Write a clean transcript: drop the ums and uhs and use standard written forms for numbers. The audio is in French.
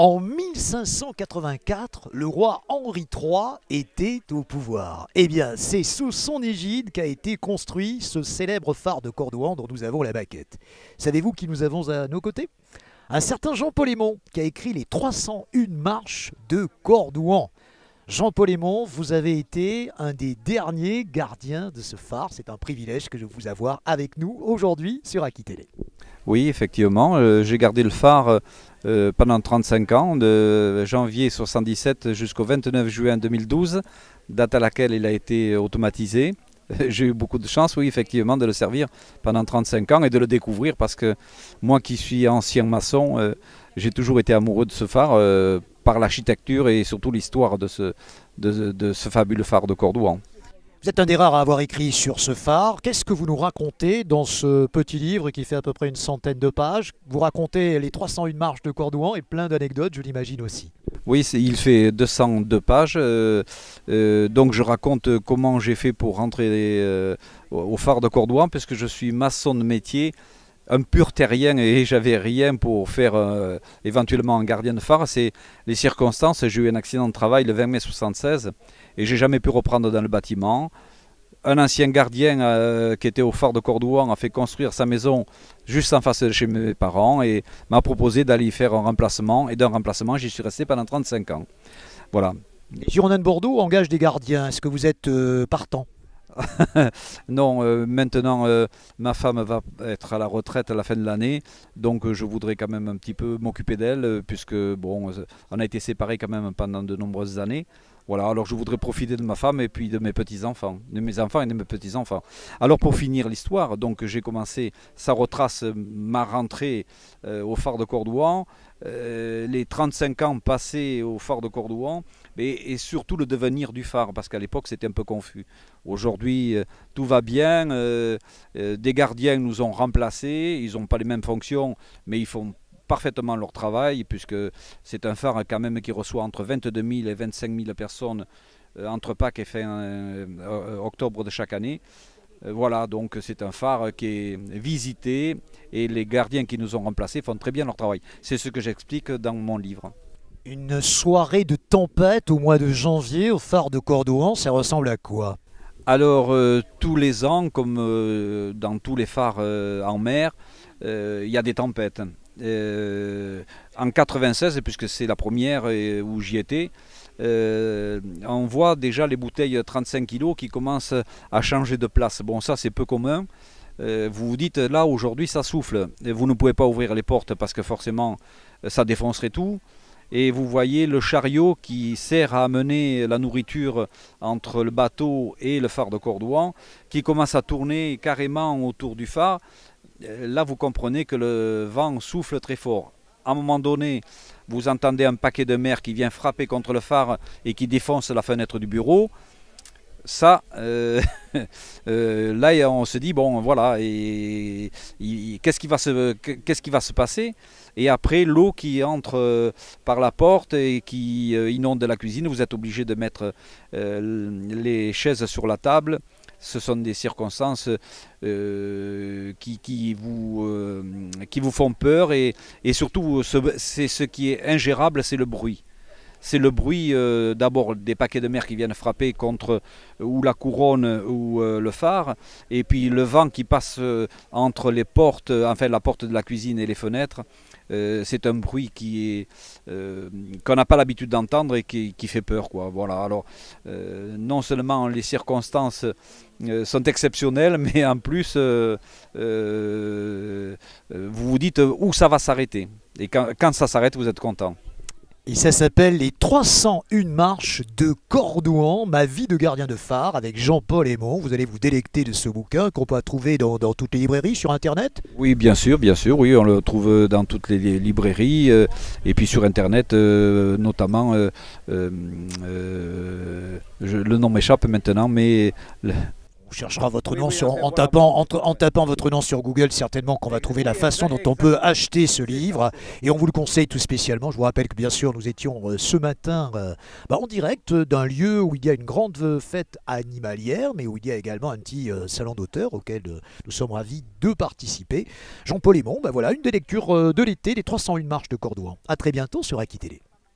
En 1584, le roi Henri III était au pouvoir. Eh bien, c'est sous son égide qu'a été construit ce célèbre phare de Cordouan dont nous avons la maquette. Savez-vous qui nous avons à nos côtés? Un certain Jean-Paul Aymon qui a écrit les 301 marches de Cordouan. Jean-Paul Aymon, vous avez été un des derniers gardiens de ce phare. C'est un privilège que de vous avoir avec nous aujourd'hui sur Aquitélé. Oui, effectivement, j'ai gardé le phare pendant 35 ans, de janvier 77 jusqu'au 29 juin 2012, date à laquelle il a été automatisé. J'ai eu beaucoup de chance, oui, effectivement, de le servir pendant 35 ans et de le découvrir parce que moi qui suis ancien maçon, j'ai toujours été amoureux de ce phare par l'architecture et surtout l'histoire de ce fabuleux phare de Cordouan. Vous êtes un des rares à avoir écrit sur ce phare. Qu'est-ce que vous nous racontez dans ce petit livre qui fait à peu près une centaine de pages? Vous racontez les 301 marches de Cordouan et plein d'anecdotes, je l'imagine aussi. Oui, il fait 202 pages, donc je raconte comment j'ai fait pour rentrer au phare de Cordouan, parce que je suis maçon de métier, un pur terrien et j'avais rien pour faire éventuellement un gardien de phare. C'est les circonstances, j'ai eu un accident de travail le 20 mai 76 et j'ai jamais pu reprendre dans le bâtiment. Un ancien gardien qui était au phare de Cordouan a fait construire sa maison juste en face de chez mes parents et m'a proposé d'aller y faire un remplacement. Et d'un remplacement, j'y suis resté pendant 35 ans. Voilà. Les Girondins de Bordeaux engagent des gardiens. Est-ce que vous êtes partant? Non, maintenant ma femme va être à la retraite à la fin de l'année, donc je voudrais quand même un petit peu m'occuper d'elle, puisque bon, on a été séparés quand même pendant de nombreuses années. Voilà, alors je voudrais profiter de ma femme et puis de mes petits-enfants, de mes enfants et de mes petits-enfants. Alors pour finir l'histoire, donc j'ai commencé, ça retrace ma rentrée au phare de Cordouan, les 35 ans passés au phare de Cordouan et surtout le devenir du phare, parce qu'à l'époque c'était un peu confus. Aujourd'hui tout va bien, des gardiens nous ont remplacés, ils n'ont pas les mêmes fonctions, mais ils font parfaitement leur travail, puisque c'est un phare quand même qui reçoit entre 22 000 et 25 000 personnes entre Pâques et fin octobre de chaque année. Voilà, donc c'est un phare qui est visité et les gardiens qui nous ont remplacés font très bien leur travail. C'est ce que j'explique dans mon livre. Une soirée de tempête au mois de janvier au phare de Cordouan, ça ressemble à quoi? Alors, tous les ans, comme dans tous les phares en mer, il y a des tempêtes. En 96, puisque c'est la première où j'y étais, on voit déjà les bouteilles 35 kg qui commencent à changer de place. Bon, ça c'est peu commun. Vous vous dites, là aujourd'hui ça souffle, et vous ne pouvez pas ouvrir les portes parce que forcément ça défoncerait tout. Et vous voyez le chariot qui sert à amener la nourriture entre le bateau et le phare de Cordouan, qui commence à tourner carrément autour du phare. Là, vous comprenez que le vent souffle très fort. À un moment donné, vous entendez un paquet de mer qui vient frapper contre le phare et qui défonce la fenêtre du bureau. Ça, là, on se dit, bon, voilà, qu'est-ce qui va se passer? Et après, l'eau qui entre par la porte et qui inonde la cuisine, vous êtes obligé de mettre les chaises sur la table. Ce sont des circonstances qui vous font peur et surtout, c'est ce qui est ingérable, c'est le bruit. C'est le bruit d'abord des paquets de mer qui viennent frapper contre ou la couronne ou le phare, et puis le vent qui passe entre les portes, enfin la porte de la cuisine et les fenêtres. C'est un bruit qu'on n'a pas l'habitude d'entendre et qui fait peur, quoi. Voilà. Alors non seulement les circonstances sont exceptionnelles, mais en plus vous vous dites où ça va s'arrêter. Et quand ça s'arrête, vous êtes content. Et ça s'appelle Les 301 marches de Cordouan, ma vie de gardien de phare, avec Jean-Paul Aymon. Vous allez vous délecter de ce bouquin qu'on peut trouver dans toutes les librairies sur Internet. Oui, bien sûr, oui, on le trouve dans toutes les librairies et puis sur Internet notamment. Le nom m'échappe maintenant, mais... On cherchera votre Oui, nom oui, enfin, en voilà, tapant, en tapant votre nom sur Google, certainement qu'on va trouver la façon dont on peut acheter ce livre. Et on vous le conseille tout spécialement. Je vous rappelle que bien sûr, nous étions ce matin en direct d'un lieu où il y a une grande fête animalière, mais où il y a également un petit salon d'auteur auquel nous sommes ravis de participer. Jean-Paul Aymon, voilà une des lectures de l'été des 301 marches de Cordouan. À très bientôt sur Aki Télé.